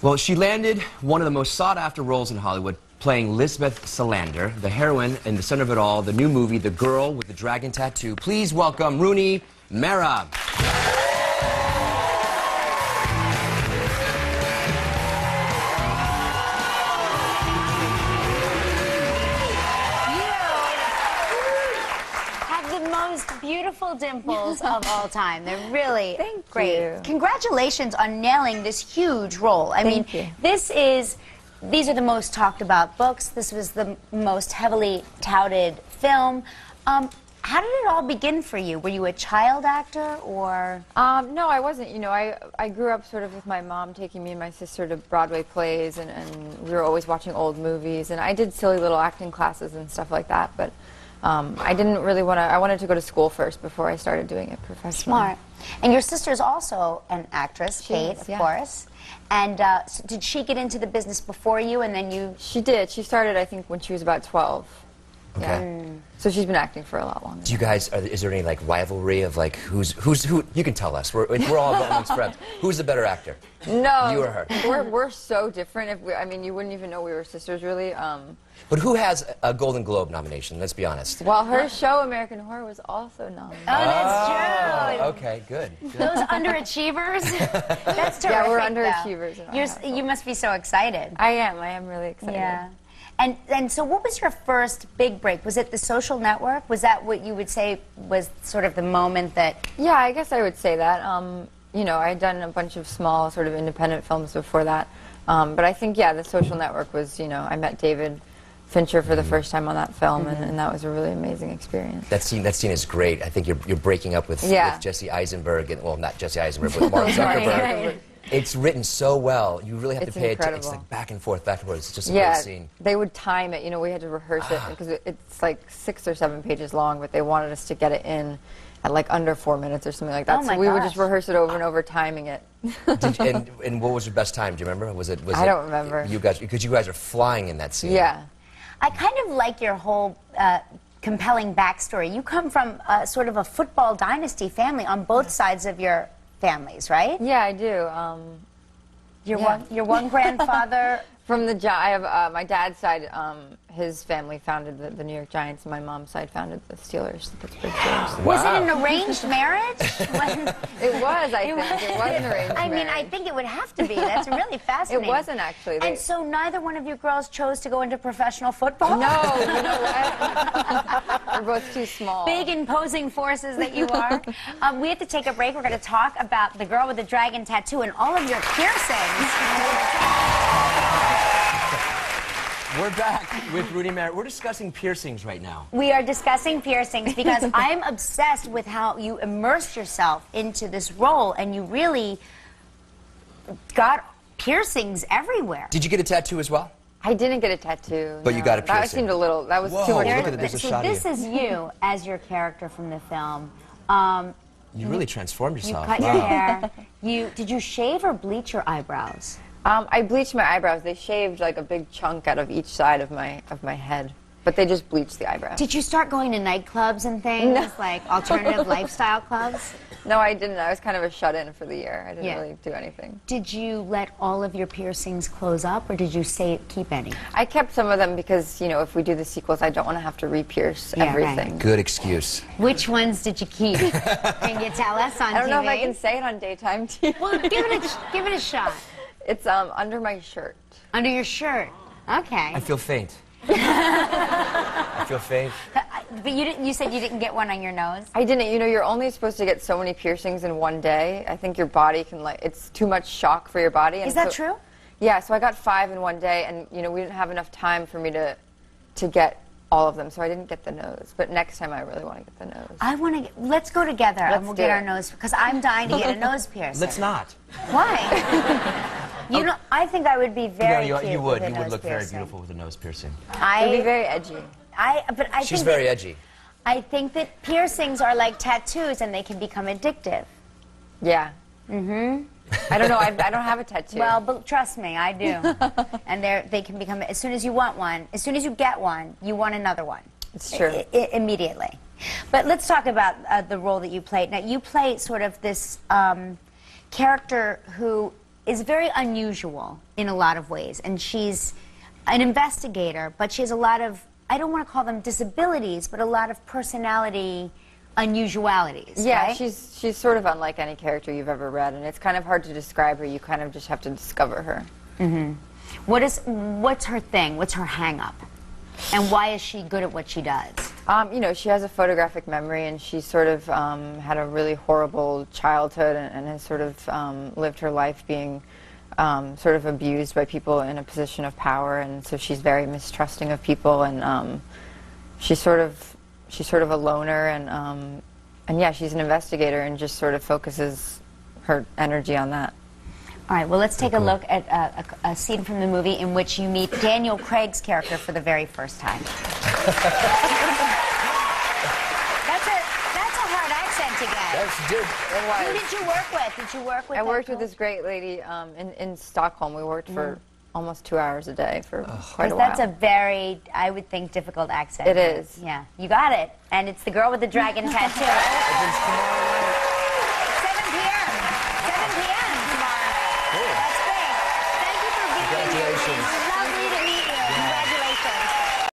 Well, she landed one of the most sought-after roles in Hollywood, playing Lisbeth Salander, the heroine in the center of it all, the new movie, The Girl with the Dragon Tattoo. Please welcome Rooney Mara. Most beautiful dimples of all time. They're really great. You. Congratulations on nailing this huge role. I mean, you. These are the most talked about books. This was the most heavily touted film. How did it all begin for you? Were you a child actor or? No, I wasn't. You know, I grew up sort of with my mom taking me and my sister to Broadway plays, and we were always watching old movies, and I did silly little acting classes and stuff like that, but I didn't really want to. I wanted to go to school first before I started doing it professionally. Smart. And your sister's also an actress, Kate, of course. And so did she get into the business before you, and then you? She did. She started, I think, when she was about 12. Okay. Yeah. So she's been acting for a lot longer. Do you guys? Is there any like rivalry of like who? You can tell us. We're all amongst friends. Who's the better actor? No, you or her? We're so different. I mean, you wouldn't even know we were sisters, really. But who has a Golden Globe nomination? Let's be honest. Well, her show, American Horror, was also nominated. Oh, that's true. Okay, good. Those underachievers. That's terrific. Yeah, we're underachievers. You must be so excited. I am really excited. Yeah. And so what was your first big break? Was it The Social Network? Was that what you would say was sort of the moment that... Yeah, I guess I would say that. You know, I had done a bunch of small sort of independent films before that. But I think, yeah, The Social Network was, you know, I met David Fincher for the first time on that film, and that was a really amazing experience. That scene is great. I think you're breaking up with Jesse Eisenberg, and, well, not Jesse Eisenberg, but Mark Zuckerberg. Right. It's written so well. You really have to pay attention. Incredible. It's like back and forth. It's just a great scene. They would time it. You know, we had to rehearse it because it's like 6 or 7 pages long, but they wanted us to get it in at like under 4 minutes or something like that. Oh my so we would gosh. just reherse it over and over, timing it. And what was your best time? Do you remember? Was it? I don't remember. You guys, because you guys are flying in that scene. Yeah. I kind of like your whole compelling backstory. You come from sort of a football dynasty family on both sides of your families, right? Yeah, I do. Your one grandfather... From the I have my dad's side, his family founded the New York Giants, and my mom's side founded the Steelers, the Pittsburgh Steelers. Wow. Was it an arranged marriage? It was, I think. It was an arranged I mean, marriage. I think it would have to be. That's really fascinating. It wasn't, actually. And so neither one of you girls chose to go into professional football? No, you know what? We're both too small. Big, imposing forces that you are. We have to take a break. We're going to talk about The Girl with the Dragon Tattoo and all of your piercings. We're back with Rooney Mara. We're discussing piercings right now. We are discussing piercings because I'm obsessed with how you immersed yourself into this role, and you really got piercings everywhere. Did you get a tattoo as well? I didn't get a tattoo. But no. you got a piercing. That seemed a little. That was Whoa, too much. look at this So shot of this you. is you as your character from the film. You really transformed yourself. You cut your hair. Did you shave or bleach your eyebrows? I bleached my eyebrows. They shaved like a big chunk out of each side of my head, but they just bleached the eyebrows. Did you start going to nightclubs and things, like alternative lifestyle clubs? No, I didn't. I was kind of a shut-in for the year. I didn't really do anything. Did you let all of your piercings close up, or did you keep any? I kept some of them because, you know, if we do the sequels, I don't want to have to re-pierce everything. Right. Good excuse. Which ones did you keep? Can you tell us on TV? I don't know if I can say it on daytime TV. Well, give it a shot. It's under my shirt. Under your shirt. Okay. I feel faint. I feel faint. But you said you didn't get one on your nose? I didn't. You know, you're only supposed to get so many piercings in one day. I think your body can, like, it's too much shock for your body. Is that true? Yeah, so I got 5 in one day, and, you know, we didn't have enough time for me to get all of them, so I didn't get the nose. But next time I really want to get the nose. Let's go together and we'll get our nose, because I'm dying to get a nose piercing. Let's not. Why? You know, I think I would be very cute you would. with a You would nose look very piercing. beautiful with a nose piercing. It would be very edgy. She's very edgy. I think that piercings are like tattoos, and they can become addictive. Yeah. Mm-hmm. I don't know. I don't have a tattoo. Well, but trust me, I do. And they can become, as soon as you want one, as soon as you get one, you want another one. It's true. Immediately. But let's talk about the role that you played. Now, you play sort of this character who is very unusual in a lot of ways, and she's an investigator, but she has a lot of, I don't want to call them disabilities, but a lot of personality unusualities. Yeah, right? she's sort of unlike any character you've ever read, and it's kind of hard to describe her. You kind of just have to discover her. Mm-hmm. What's her thing? What's her hang-up? And why is she good at what she does? You know, she has a photographic memory, and she sort of had a really horrible childhood and has sort of lived her life being sort of abused by people in a position of power, and so she's very mistrusting of people, and she's sort of a loner, and yeah, she's an investigator and just sort of focuses her energy on that. All right, well, let's take a look at a scene from the movie in which you meet Daniel Craig's character for the very first time. That's a hard accent to get. That's good. Who did you work with? Did you work with? I worked with this great lady in Stockholm. We worked for almost 2 hours a day for quite a while. That's a very, I would think, difficult accent. It is. Yeah, you got it. And it's the girl with the dragon tattoo. 7 p.m. 7 p.m. tomorrow. Cool. That's great. Thank you for being here. Congratulations.